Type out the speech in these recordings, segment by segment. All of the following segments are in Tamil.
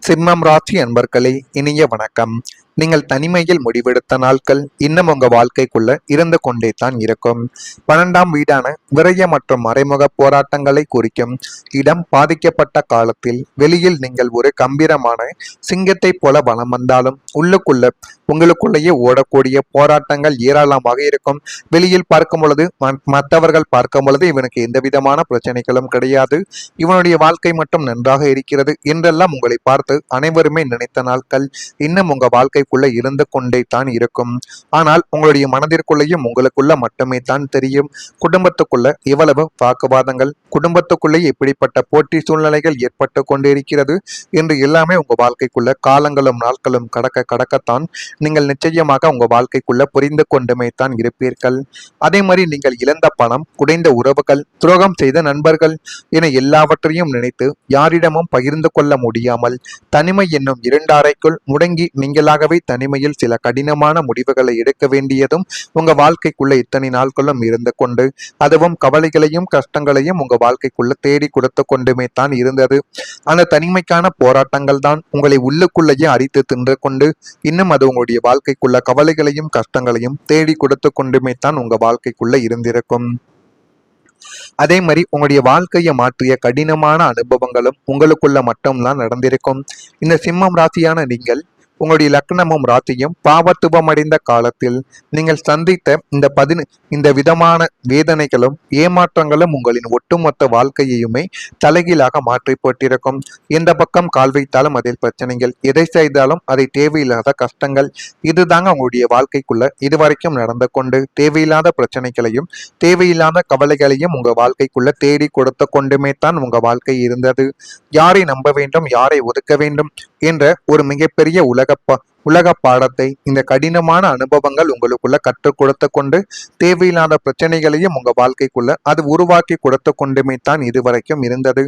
சிம்மம் ராசி அன்பர்களே, இனிய வணக்கம். நீங்கள் தனிமையில் முடிவெடுத்த நாட்கள் இன்னும் உங்க வாழ்க்கைக்குள்ள இருந்து கொண்டே தான் இருக்கும். 12ஆம் வீடான விரய மற்றும் மறைமுக போராட்டங்களை குறிக்கும் இடம் பாதிக்கப்பட்ட காலத்தில் வெளியில் நீங்கள் ஒரு கம்பீரமான சிங்கத்தை போல வலம் வந்தாலும் உள்ளுக்குள்ள உங்களுக்குள்ளேயே ஓடக்கூடிய போராட்டங்கள் ஏராளமாக இருக்கும். வெளியில் பார்க்கும் பொழுது மற்றவர்கள் பார்க்கும் பொழுது இவனுக்கு எந்த விதமான பிரச்சனைகளும் கிடையாது, இவனுடைய வாழ்க்கை மட்டும் நன்றாக இருக்கிறது என்றெல்லாம் உங்களை பார்த்து அனைவருமே நினைத்த நாட்கள் இன்னும் உங்க வாழ்க்கைக்குள்ள இருந்து கொண்டே தான் இருக்கும். ஆனால் உங்களுடைய மனதிற்குள்ளேயும் உங்களுக்குள்ள மட்டுமே தான் தெரியும் குடும்பத்துக்குள்ள எவ்வளவு வாக்குவாதங்கள், குடும்பத்துக்குள்ளே எப்படிப்பட்ட போட்டி சூழ்நிலைகள் ஏற்பட்டு கொண்டிருக்கிறது என்று எல்லாமே உங்க வாழ்க்கைக்குள்ள காலங்களும் நாட்களும் கடக்கத்தான் நீங்கள் நிச்சயமாக உங்க வாழ்க்கைக்குள்ள புரிந்து கொண்டுமே தான் இருப்பீர்கள். அதே மாதிரி நீங்கள் இழந்த பணம், உடைந்த உறவுகள், துரோகம் செய்த நண்பர்கள் என எல்லாவற்றையும் நினைத்து யாரிடமும் பகிர்ந்து கொள்ள முடியாமல் தனிமை என்னும் இரண்டாரைக்குள் முடங்கி நீங்களாகவே தனிமையில் சில கடினமான முடிவுகளை எடுக்க வேண்டியதும் உங்க வாழ்க்கைக்குள்ள இத்தனை நாட்களும் இருந்து கொண்டு அதுவும் கவலைகளையும் கஷ்டங்களையும் உங்க வாழ்க்கைக்குள்ள தேடி கொடுத்து கொண்டுமே தான் இருந்தது. அந்த தனிமைக்கான போராட்டங்கள் தான் உங்களை உள்ளுக்குள்ளேயே அடித்து தின்று கொண்டு இன்னும் அது உங்களுடைய வாழ்க்கைக்குள்ள கவலைகளையும் கஷ்டங்களையும் தேடி கொடுத்து கொண்டுமே தான் உங்க வாழ்க்கைக்குள்ள இருந்திருக்கும். அதே மாதிரி உங்களுடைய வாழ்க்கையை மாற்றிய கடினமான அனுபவங்களும் உங்களுக்குள்ள மட்டும்தான் நடந்திருக்கும். இந்த சிம்மம் ராசியான நீங்கள் உங்களுடைய லக்னமும் ராசியும் பாவத்துவம் அடைந்த காலத்தில் நீங்கள் சந்தித்த இந்த விதமான வேதனைகளும் ஏமாற்றங்களும் உங்களின் ஒட்டுமொத்த வாழ்க்கையுமே தலைகீழாக மாற்றி போட்டிருக்கும். எந்த பக்கம் கால் வைத்தாலும் அதில் பிரச்சனைகள், எதை செய்தாலும் அதை தேவையில்லாத கஷ்டங்கள், இதுதாங்க உங்களுடைய வாழ்க்கைக்குள்ள இதுவரைக்கும் நடந்து கொண்டு தேவையில்லாத பிரச்சனைகளையும் தேவையில்லாத கவலைகளையும் உங்க வாழ்க்கைக்குள்ள தேடி கொடுத்து கொண்டுமே தான் உங்க வாழ்க்கை இருந்தது. யாரை நம்ப வேண்டும், யாரை ஒதுக்க வேண்டும் என்ற ஒரு மிகப்பெரிய உலக பாடத்தை இந்த கடினமான அனுபவங்கள் உங்களுக்குள்ள கற்றுக் கொடுத்து கொண்டு தேவையில்லாத பிரச்சனைகளையும் உங்க வாழ்க்கைக்குள்ள அது உருவாக்கி கொடுத்து கொண்டுமே தான் இதுவரைக்கும் இருந்தது.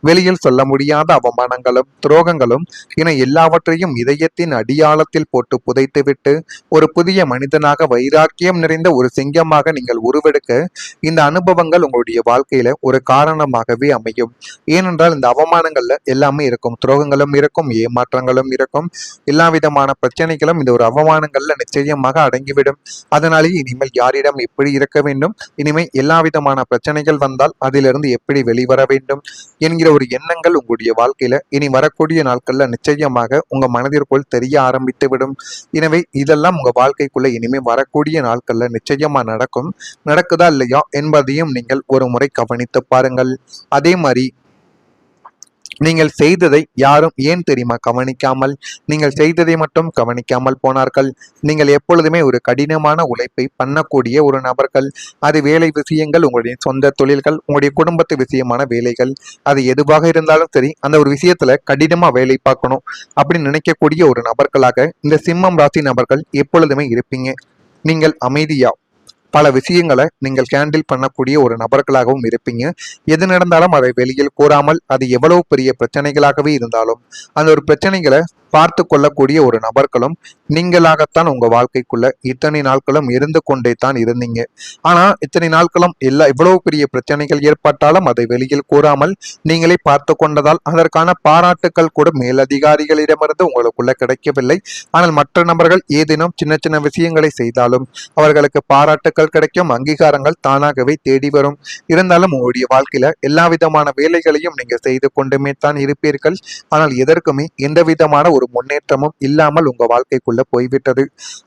வெளியில் சொல்ல முடியாத அவமானங்களும் துரோகங்களும் என எல்லாவற்றையும் இதயத்தின் அடியாளத்தில் போட்டு புதைத்துவிட்டு ஒரு புதிய மனிதனாக வைராக்கியம் நிறைந்த ஒரு சிங்கமாக நீங்கள் உருவெடுக்க இந்த அனுபவங்கள் உங்களுடைய வாழ்க்கையில ஒரு காரணமாகவே அமையும். ஏனென்றால் இந்த அவமானங்கள்ல எல்லாமே இருக்கும், துரோகங்களும் இருக்கும், ஏமாற்றங்களும் இருக்கும், எல்லா விதமான பிரச்சனைகளும் இந்த ஒரு அவமானங்கள்ல நிச்சயமாக அடங்கிவிடும். அதனாலேயே இனிமேல் யாரிடம் எப்படி இருக்க வேண்டும், இனிமேல் எல்லா விதமான பிரச்சனைகள் வந்தால் அதிலிருந்து எப்படி வெளிவர வேண்டும் என்கிற ஒரு எண்ணங்கள் உங்களுடைய வாழ்க்கையில இனி வரக்கூடிய நாட்கள்ல நிச்சயமாக உங்க மனதிற்குள் தெரிய ஆரம்பித்து விடும். எனவே இதெல்லாம் உங்க வாழ்க்கைக்குள்ள இனிமேல் வரக்கூடிய நாட்கள்ல நிச்சயமா நடக்குதா இல்லையா என்பதையும் நீங்கள் ஒரு முறை கவனித்து பாருங்கள். அதே மாதிரி நீங்கள் செய்ததை யாரும் ஏன் தெரியுமா கவனிக்காமல், நீங்கள் செய்ததை மட்டும் கவனிக்காமல் போனார்கள். நீங்கள் எப்பொழுதுமே ஒரு கடினமான உழைப்பை பண்ணக்கூடிய ஒரு நபர்கள். அது வேலை விஷயங்கள், உங்களுடைய சொந்த தொழில்கள், உங்களுடைய குடும்பத்து விஷயமான வேலைகள், அது எதுவாக இருந்தாலும் சரி அந்த ஒரு விஷயத்துல கடினமா வேலை பார்க்கணும் அப்படின்னு நினைக்கக்கூடிய ஒரு நபர்களாக இந்த சிம்மம் ராசி நபர்கள் எப்பொழுதுமே இருப்பீங்க. நீங்கள் அமைதியா பல விஷயங்களை நீங்கள் ஹேண்டில் பண்ணக்கூடிய ஒரு நபர்களாகவும் இருப்பீங்க. எது நடந்தாலும் அதை வெளியில் கூறாமல் அது எவ்வளவு பெரிய பிரச்சனைகளாகவே இருந்தாலும் அந்த ஒரு பிரச்சனைகளை பார்த்து கொள்ளக்கூடிய ஒரு நபர்களும் நீங்களாகத்தான் உங்க வாழ்க்கைக்குள்ள இத்தனை நாட்களும் இருந்து கொண்டே தான் இருந்தீங்க. ஆனா இத்தனை நாட்களும் இவ்வளவு பெரிய பிரச்சனைகள் ஏற்பட்டாலும் அதை வெளியில் கூறாமல் நீங்களே பார்த்து கொண்டதால் அதற்கான பாராட்டுக்கள் கூட மேலதிகாரிகளிடமிருந்து உங்களுக்குள்ள கிடைக்கவில்லை. ஆனால் மற்ற நபர்கள் ஏதேனும் சின்ன சின்ன விஷயங்களை செய்தாலும் அவர்களுக்கு பாராட்டுக்கள் கிடைக்கும், அங்கீகாரங்கள் தானாகவே தேடி வரும். இருந்தாலும் உங்களுடைய வாழ்க்கையில எல்லா விதமான வேலைகளையும் நீங்க செய்து கொண்டுமே தான் இருப்பீர்கள். ஆனால் எதற்குமே எந்த விதமான ஒரு முன்னேற்றமும் இல்லாமல் உங்க வாழ்க்கைக்குள்ள போய்விட்டது.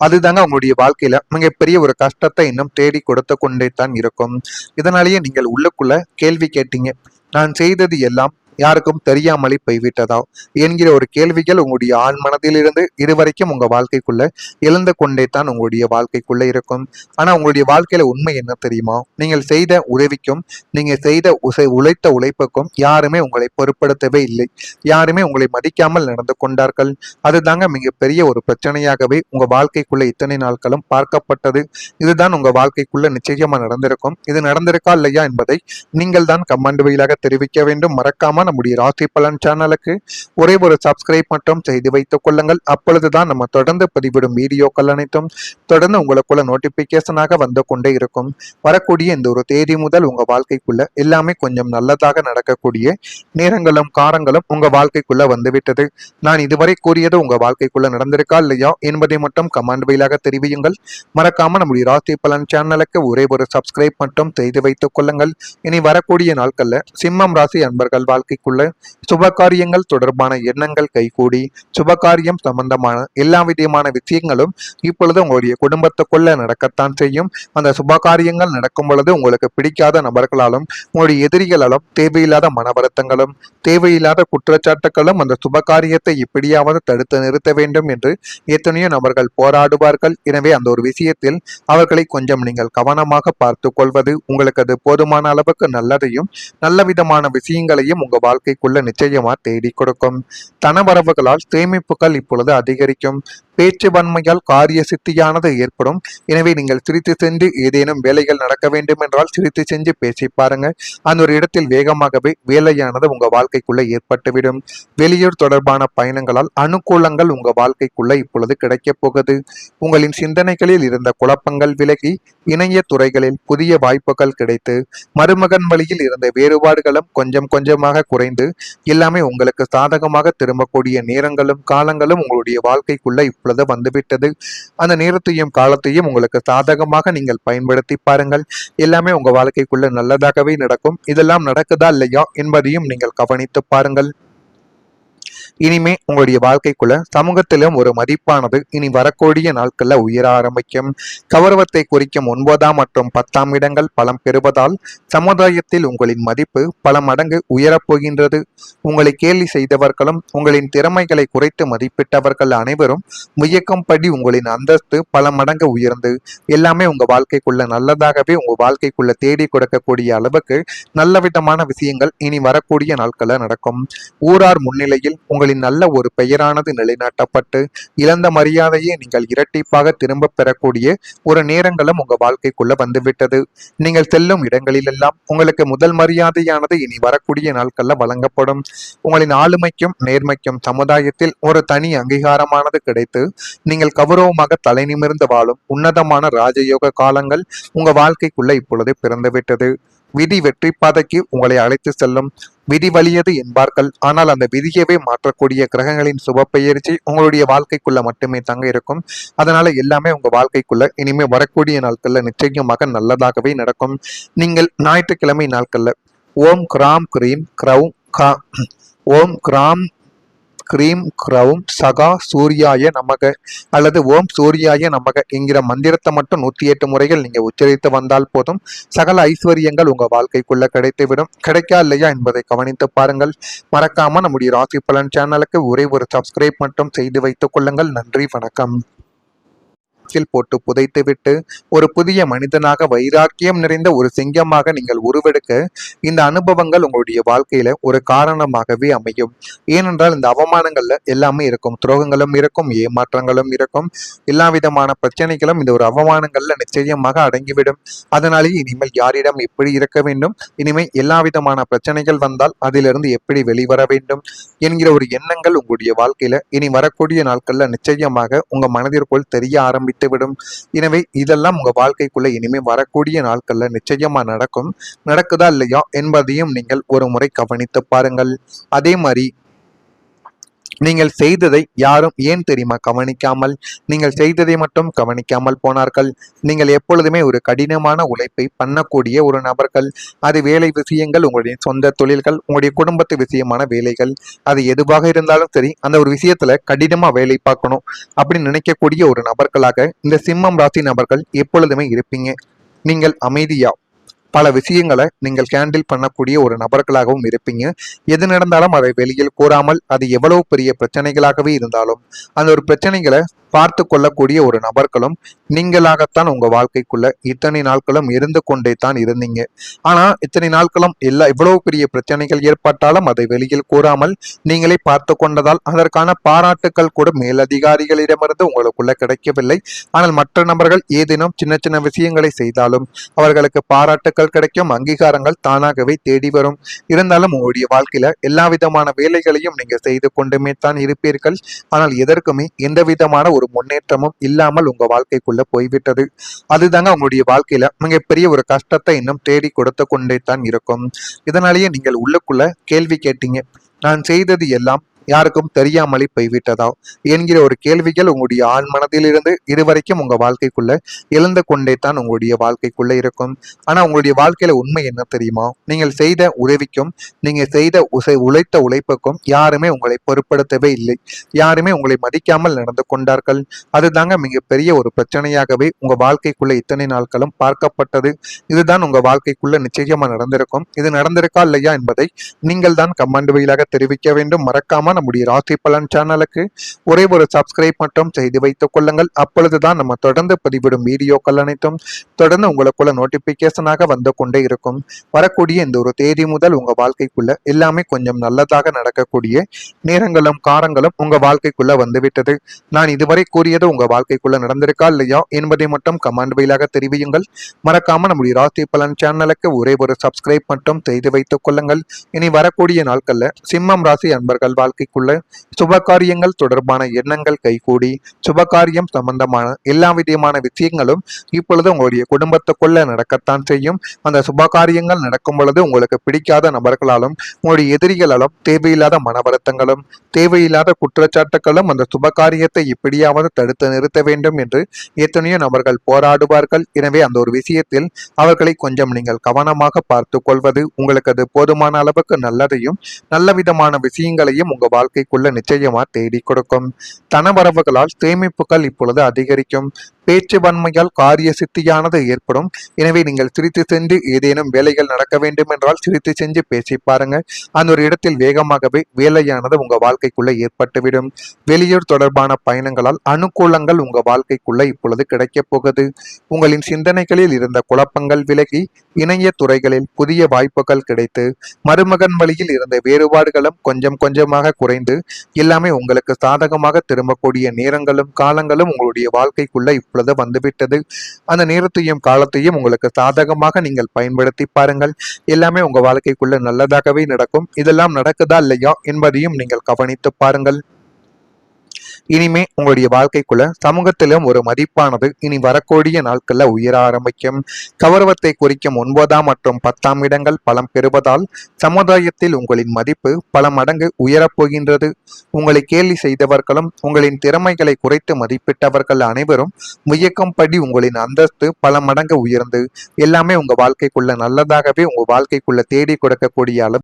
அதுதாங்க உங்களுடைய வாழ்க்கையில மிகப்பெரிய ஒரு கஷ்டத்தை இன்னும் தேடி கொடுத்து கொண்டே தான் இருக்கும். இதனாலேயே நீங்கள் உள்ளுக்குள்ள கேள்வி கேட்டீங்க, நான் செய்தது எல்லாம் யாருக்கும் தெரியாமலே போய்விட்டதா என்கிற ஒரு கேள்விகள் உங்களுடைய ஆழ் மனதிலிருந்து இதுவரைக்கும் உங்க வாழ்க்கைக்குள்ள எழுந்து கொண்டே தான் உங்களுடைய வாழ்க்கைக்குள்ள இருக்கும். ஆனா உங்களுடைய வாழ்க்கையில உண்மை என்ன தெரியுமா, நீங்கள் செய்த உதவிக்கும் நீங்க செய்த உழைத்த உழைப்புக்கும் யாருமே உங்களை பொருட்படுத்தவே இல்லை, யாருமே உங்களை மதிக்காமல் நடந்து கொண்டார்கள். அதுதாங்க மிகப்பெரிய ஒரு பிரச்சனையாகவே உங்க வாழ்க்கைக்குள்ள இத்தனை நாட்களும் பார்க்கப்பட்டது. இதுதான் உங்க வாழ்க்கைக்குள்ள நிச்சயமா நடந்திருக்கும். இது நடந்திருக்கா இல்லையா என்பதை நீங்கள் தான் கமெண்ட் வழியாக தெரிவிக்க வேண்டும். மறக்காம நம்முடைய ராசி பலன் சேனலுக்கு ஒரே ஒரு சப்ஸ்கிரைப் மட்டும் செய்து வைத்துக் கொள்ளுங்கள். அப்பொழுதுதான் நம்ம தொடர்ந்து பதிவிடும் வீடியோக்கள் அனைத்தும் தொடர்ந்து உங்களுக்குள்ள நோட்டிபிகேஷனாக வந்து கொண்டே இருக்கும். வரக்கூடிய இந்த ஒரு தேதி முதல் உங்க வாழ்க்கைக்குள்ள எல்லாமே கொஞ்சம் நல்லதாக நடக்கக்கூடிய நேரங்களும் காரங்களும் உங்க வாழ்க்கைக்குள்ள வந்துவிட்டது. நான் இதுவரை கூறியது உங்க வாழ்க்கைக்குள்ள நடந்திருக்கா இல்லையா என்பதை மட்டும் கமெண்ட் வழியாக தெரிவியுங்கள். மறக்காம நம்முடைய ராசி பலன் சேனலுக்கு ஒரே ஒரு சப்ஸ்கிரைப் மட்டும் செய்து வைத்துக் கொள்ளுங்கள். இனி வரக்கூடிய நாட்கள்ல சிம்மம் ராசி அன்பர்கள் வாழ்க்கைக்குள்ள சுபகாரியங்கள் தொடர்பான எண்ணங்கள் கைகூடி சுபகாரியம் சம்பந்தமான எல்லா விதமான விஷயங்களும் இப்பொழுது உங்களுடைய குடும்பத்துக்குள்ள நடக்கத்தான் செய்யும். அந்த சுபகாரியங்கள் நடக்கும் பொழுது உங்களுக்கு பிடிக்காத நபர்களாலும் உங்களுடைய எதிரிகளாலும் தேவையில்லாத மன வருத்தங்களும் தேவையில்லாத குற்றச்சாட்டுகளும் அந்த சுபகாரியத்தை எப்படியாவது தடுத்து நிறுத்த வேண்டும் என்று எத்தனையோ நபர்கள் போராடுவார்கள். எனவே அந்த ஒரு விஷயத்தில் அவர்களை கொஞ்சம் நீங்கள் கவனமாக பார்த்து கொள்வது உங்களுக்கு அது போதுமான அளவுக்கு நல்லதையும் நல்ல விதமான விஷயங்களையும் உங்க வாழ்க்கைக்குள்ள நிச்சயமா தேடி கொடுக்கும். தனவரவுகளால் சேமிப்புகள் இப்பொழுது அதிகரிக்கும். பேச்சு வன்மையால் காரிய சித்தியானது ஏற்படும். எனவே நீங்கள் சிரித்து சென்று ஏதேனும் வேலைகள் நடக்க வேண்டும் என்றால் சிரித்து செஞ்சு பேசி பாருங்க. அந்த ஒரு இடத்தில் வேகமாகவே வேலையானது உங்க வாழ்க்கைக்குள்ள ஏற்பட்டுவிடும். வெளியூர் தொடர்பான பயணங்களால் அனுகூலங்கள் உங்க வாழ்க்கைக்குள்ள இப்பொழுது கிடைக்கப் போகுது. உங்களின் சிந்தனைகளில் இருந்த குழப்பங்கள் விலகி இணைய துறைகளில் புதிய வாய்ப்புகள் கிடைத்து மருமகன் வழியில் இருந்த வேறுபாடுகளும் கொஞ்சம் கொஞ்சமாக குறைந்து எல்லாமே உங்களுக்கு சாதகமாக திரும்பக்கூடிய நேரங்களும் காலங்களும் உங்களுடைய வாழ்க்கைக்குள்ள இப்பொழுது வந்துவிட்டது. அந்த நேரத்தையும் காலத்தையும் உங்களுக்கு சாதகமாக நீங்கள் பயன்படுத்தி பாருங்கள். எல்லாமே உங்க வாழ்க்கைக்குள்ள நல்லதாகவே நடக்கும். இதெல்லாம் நடக்குதா இல்லையா என்பதையும் நீங்கள் கவனித்து பாருங்கள். இனிமே உங்களுடைய வாழ்க்கைக்குள்ள சமூகத்திலும் ஒரு மதிப்பானது இனி வரக்கூடிய நாட்கள்ல உயர ஆரம்பிக்கும். கௌரவத்தை குறிக்கும் 9ஆம் மற்றும் 10ஆம் இடங்கள் பலம் பெறுவதால் சமுதாயத்தில் உங்களின் மதிப்பு பல மடங்கு உயரப்போகின்றது. உங்களை கேலி செய்தவர்களும் உங்களின் திறமைகளை குறைத்து மதிப்பிட்டவர்கள் அனைவரும் வியக்கும்படி உங்களின் அந்தஸ்து பல மடங்கு உயர்ந்து எல்லாமே உங்க வாழ்க்கைக்குள்ள நல்லதாகவே உங்க வாழ்க்கைக்குள்ள தேடி கொடுக்கக்கூடிய அளவுக்கு நல்ல விதமான விஷயங்கள் இனி வரக்கூடிய நாட்கள்ல நடக்கும். ஊரார் முன்னிலையில் உங்களின் நல்ல ஒரு பெயரானது நிலைநாட்டப்பட்டு இழந்த மரியாதையை நீங்கள் இரட்டிப்பாக திரும்ப பெறக்கூடிய ஒரு நேரங்களும் உங்க வாழ்க்கைக்குள்ள வந்துவிட்டது. நீங்கள் செல்லும் இடங்களிலெல்லாம் உங்களுக்கு முதல் மரியாதையானது இனி வரக்கூடிய நாட்கள்ல வழங்கப்படும். உங்களின் ஆளுமைக்கும் நேர்மைக்கும் சமுதாயத்தில் ஒரு தனி அங்கீகாரமானது கிடைத்து நீங்கள் கௌரவமாக தலை நிமிர்ந்து வாழும் உன்னதமான ராஜயோக காலங்கள் உங்க வாழ்க்கைக்குள்ள இப்பொழுது பிறந்துவிட்டது. விதி வெற்றி பாதைக்கு உங்களை அழைத்து செல்லும். விதி வலியது என்பார்கள். ஆனால் அந்த விதியவே மாற்றக்கூடிய கிரகங்களின் சுப பெயர்ச்சி உங்களுடைய வாழ்க்கைக்குள்ள மட்டுமே தங்க இருக்கும். அதனால எல்லாமே உங்க வாழ்க்கைக்குள்ள இனிமே வரக்கூடிய நாட்கள்ல நிச்சயமாக நல்லதாகவே நடக்கும். நீங்கள் ஞாயிற்றுக்கிழமை நாட்கள்ல ஓம் கிராம் கிரீம் கிரௌம் கா ஓம் கிராம் கிரீம் கிரௌம் சகா சூர்யாய நமக அல்லது ஓம் சூர்யாய நமக என்கிற மந்திரத்தை மட்டும் 108 முறைகள் நீங்க உச்சரித்து வந்தால் போதும். சகல ஐஸ்வர்யங்கள் உங்க வாழ்க்கைக்குள்ள கிடைத்துவிடும். கிடைக்கா இல்லையா என்பதை கவனித்து பாருங்கள். மறக்காம நம்முடைய ராசி பலன் சேனலுக்கு ஒரே ஒரு சப்ஸ்கிரைப் மட்டும் செய்து வைத்துக் கொள்ளுங்கள். நன்றி, வணக்கம். போட்டு புதைத்துவிட்டு ஒரு புதிய மனிதனாக வைராக்கியம் நிறைந்த ஒரு சிங்கமாக நீங்கள் உருவெடுக்க இந்த அனுபவங்கள் உங்களுடைய வாழ்க்கையில ஒரு காரணமாகவே அமையும். ஏனென்றால் இந்த அவமானங்கள்ல எல்லாமே இருக்கும். துரோகங்களும் இருக்கும், ஏமாற்றங்களும் இருக்கும், எல்லா விதமான பிரச்சனைகளும் இந்த ஒரு அவமானங்கள்ல நிச்சயமாக அடங்கிவிடும். அதனாலேயே இனிமேல் யாரிடம் எப்படி இருக்க வேண்டும், இனிமேல் எல்லா விதமான பிரச்சனைகள் வந்தால் அதிலிருந்து எப்படி வெளிவர வேண்டும் என்கிற ஒரு எண்ணங்கள் உங்களுடைய வாழ்க்கையில இனி வரக்கூடிய நாட்கள்ல நிச்சயமாக உங்க மனதிற்குள் தெரிய ஆரம்பித்து விடும். எனவே இதெல்லாம் உங்க வாழ்க்கைக்குள்ள இனிமே வரக்கூடிய நாட்கள்ல நிச்சயமா நடக்கும். நடக்குதா இல்லையா என்பதையும் நீங்கள் ஒரு முறை கவனித்து பாருங்கள். அதே மாதிரி நீங்கள் செய்ததை யாரும் ஏன் தெரியுமா கவனிக்காமல், நீங்கள் செய்ததை மட்டும் கவனிக்காமல் போனார்கள். நீங்கள் எப்பொழுதுமே ஒரு கடினமான உழைப்பை பண்ணக்கூடிய ஒரு நபர்கள். அது வேலை விஷயங்கள், உங்களுடைய சொந்த தொழில்கள், உங்களுடைய குடும்பத்து விஷயமான வேலைகள், அது எதுவாக இருந்தாலும் சரி அந்த ஒரு விஷயத்துல கடினமா வேலை பார்க்கணும் அப்படின்னு நினைக்கக்கூடிய ஒரு நபர்களாக இந்த சிம்மம் ராசி நபர்கள் எப்பொழுதுமே இருப்பீங்க. நீங்கள் அமைதியா பல விஷயங்களை நீங்கள் ஹேண்டில் பண்ணக்கூடிய ஒரு நபர்களாகவும் இருப்பீங்க. எது நடந்தாலும் அதை வெளியில் கூறாமல், அது எவ்வளவு பெரிய பிரச்சனைகளாகவே இருந்தாலும் அந்த ஒரு பிரச்சனைகளை பார்த்து கொள்ளக்கூடிய ஒரு நபர்களும் நீங்களாகத்தான் உங்க வாழ்க்கைக்குள்ள இத்தனை நாட்களும் இருந்து கொண்டே தான் இருந்தீங்க. ஆனா இத்தனை நாட்களும் இவ்வளவு பெரிய பிரச்சனைகள் ஏற்பட்டாலும் அதை வெளியில் கூறாமல் நீங்களே பார்த்து கொண்டதால் அதற்கான பாராட்டுக்கள் கூட மேலதிகாரிகளிடமிருந்து உங்களுக்குள்ள கிடைக்கவில்லை. ஆனால் மற்ற நபர்கள் ஏதேனும் சின்ன சின்ன விஷயங்களை செய்தாலும் அவர்களுக்கு பாராட்டுக்கள் கிடைக்கும், அங்கீகாரங்கள் தானாகவே தேடி வரும். இருந்தாலும் உங்களுடைய வாழ்க்கையில எல்லா விதமான வேலைகளையும் நீங்க செய்து கொண்டுமே தான் இருப்பீர்கள். ஆனால் எதற்குமே எந்த விதமான ஒரு முன்னேற்றமும் இல்லாமல் உங்க வாழ்க்கைக்குள்ள போய்விட்டது. அதுதாங்க உங்களுடைய வாழ்க்கையில மிகப்பெரிய ஒரு கஷ்டத்தை இன்னும் தேடி கொடுத்து கொண்டே தான் இருக்கும். இதனாலேயே நீங்கள் உள்ளுக்குள்ள கேள்வி கேட்டீங்க, நான் செய்தது எல்லாம் யாருக்கும் தெரியாமலே போய்விட்டதா என்கிற ஒரு கேள்விகள் உங்களுடைய ஆழ் மனதிலிருந்து இதுவரைக்கும் உங்க வாழ்க்கைக்குள்ள எழுந்து கொண்டே தான் உங்களுடைய வாழ்க்கைக்குள்ள இருக்கும். ஆனா உங்களுடைய வாழ்க்கையில உண்மை என்ன தெரியுமா? நீங்கள் செய்த உதவிக்கும் நீங்க செய்த உழைத்த உழைப்புக்கும் யாருமே உங்களை பொருட்படுத்தவே இல்லை. யாருமே உங்களை மதிக்காமல் நடந்து கொண்டார்கள். அதுதாங்க மிகப்பெரிய ஒரு பிரச்சனையாகவே உங்க வாழ்க்கைக்குள்ள இத்தனை நாட்களும் பார்க்கப்பட்டது. இதுதான் உங்க வாழ்க்கைக்குள்ள நிச்சயமா நடந்திருக்கும். இது நடந்திருக்கா இல்லையா என்பதை நீங்கள் தான் கமெண்ட் வழியாக தெரிவிக்க வேண்டும். மறக்காம நம்முடைய ராசி பலன் சேனலுக்கு ஒரே ஒரு சப்ஸ்கிரைப் மட்டும் செய்து வைத்துக் கொள்ளுங்கள். அப்பொழுதுதான் நம்ம தொடர்ந்து பதிவிடும் வீடியோக்கள் அனைத்தும் தொடர்ந்து உங்களுக்குள்ள நோட்டிபிகேஷனாக வந்து கொண்டே இருக்கும். வரக்கூடிய இந்த ஒரு தேதி முதல் உங்க வாழ்க்கைக்குள்ள எல்லாமே கொஞ்சம் நல்லதாக நடக்கக்கூடிய நேரங்களும் காரங்களும் உங்க வாழ்க்கைக்குள்ள வந்துவிட்டது. நான் இதுவரை கூறியது உங்க வாழ்க்கைக்குள்ள நடந்திருக்கா இல்லையா என்பதை மட்டும் கமெண்ட் வழியாக தெரிவியுங்கள். மறக்காம நம்முடைய ராசி பலன் சேனலுக்கு ஒரே ஒரு சப்ஸ்கிரைப் மட்டும் செய்து வைத்துக் கொள்ளுங்கள். இனி வரக்கூடிய நாட்கள்ல சிம்மம் ராசி அன்பர்கள் வாழ்க்கை சுபகாரியங்கள் தொடர்பான எண்ணங்கள் கைகூடி சுபகாரியம் சம்பந்தமான எல்லா விதமான விஷயங்களும் இப்பொழுது உங்களுடைய குடும்பத்துக்குள்ள நடக்கத்தான் செய்யும். அந்த சுபகாரியங்கள் நடக்கும் பொழுது உங்களுக்கு பிடிக்காத நபர்களாலும் உங்களுடைய எதிரிகளாலும் தேவையில்லாத மன வருத்தங்களும் தேவையில்லாத குற்றச்சாட்டுகளும் அந்த சுபகாரியத்தை எப்படியாவது தடுத்து நிறுத்த வேண்டும் என்று எத்தனையோ நபர்கள் போராடுவார்கள். எனவே அந்த ஒரு விஷயத்தில் அவர்களை கொஞ்சம் நீங்கள் கவனமாக பார்த்து கொள்வது உங்களுக்கு அது போதுமான அளவுக்கு நல்லதையும் நல்ல விதமான விஷயங்களையும் உங்க வாழ்க்கைக்குள்ள நிச்சயமா தேடி கொடுக்கும். தனவரவுகளால் சேமிப்புகள் இப்பொழுது அதிகரிக்கும். பேச்சு வன்மையால் காரிய சித்தியானது ஏற்படும். எனவே நீங்கள் சிரித்து சென்று ஏதேனும் வேலைகள் நடக்க வேண்டும் என்றால் சிரித்து செஞ்சு பேசி பாருங்க. அந்த ஒரு இடத்தில் வேகமாகவே வேலையானது உங்க வாழ்க்கைக்குள்ள ஏற்பட்டுவிடும். வெளியூர் தொடர்பான பயணங்களால் அனுகூலங்கள் உங்க வாழ்க்கைக்குள்ள இப்பொழுது கிடைக்கப் போகுது. உங்களின் சிந்தனைகளில் இருந்த குழப்பங்கள் விலகி இணைய துறைகளில் புதிய வாய்ப்புகள் கிடைத்து மருமகன் வழியில் இருந்த வேறுபாடுகளும் கொஞ்சம் கொஞ்சமாக குறைந்து எல்லாமே உங்களுக்கு சாதகமாக திரும்பக்கூடிய நேரங்களும் காலங்களும் உங்களுடைய வாழ்க்கைக்குள்ள இப்பொழுது வந்துவிட்டது. அந்த நேரத்தையும் காலத்தையும் உங்களுக்கு சாதகமாக நீங்கள் பயன்படுத்தி பாருங்கள். எல்லாமே உங்க வாழ்க்கைக்குள்ள நல்லதாகவே நடக்கும். இதெல்லாம் நடக்குதா இல்லையா என்பதையும் நீங்கள் கவனித்து பாருங்கள். இனிமே உங்களுடைய வாழ்க்கைக்குள்ள சமூகத்திலும் ஒரு மதிப்பானது இனி வரக்கூடிய நாட்கள்ல உயர ஆரம்பிக்கும். கௌரவத்தை குறிக்கும் 9ஆம் மற்றும் 10ஆம் இடங்கள் பலம் பெறுவதால் சமுதாயத்தில் உங்களின் மதிப்பு பல மடங்கு உயரப்போகின்றது. உங்களை கேலி செய்தவர்களும் உங்களின் திறமைகளை குறைத்து மதிப்பிட்டவர்கள் அனைவரும் வியக்கும்படி உங்களின் அந்தஸ்து பல மடங்கு உயர்ந்து எல்லாமே உங்க வாழ்க்கைக்குள்ள நல்லதாகவே உங்க வாழ்க்கைக்குள்ள தேடி கொடுக்கக்கூடிய அளவு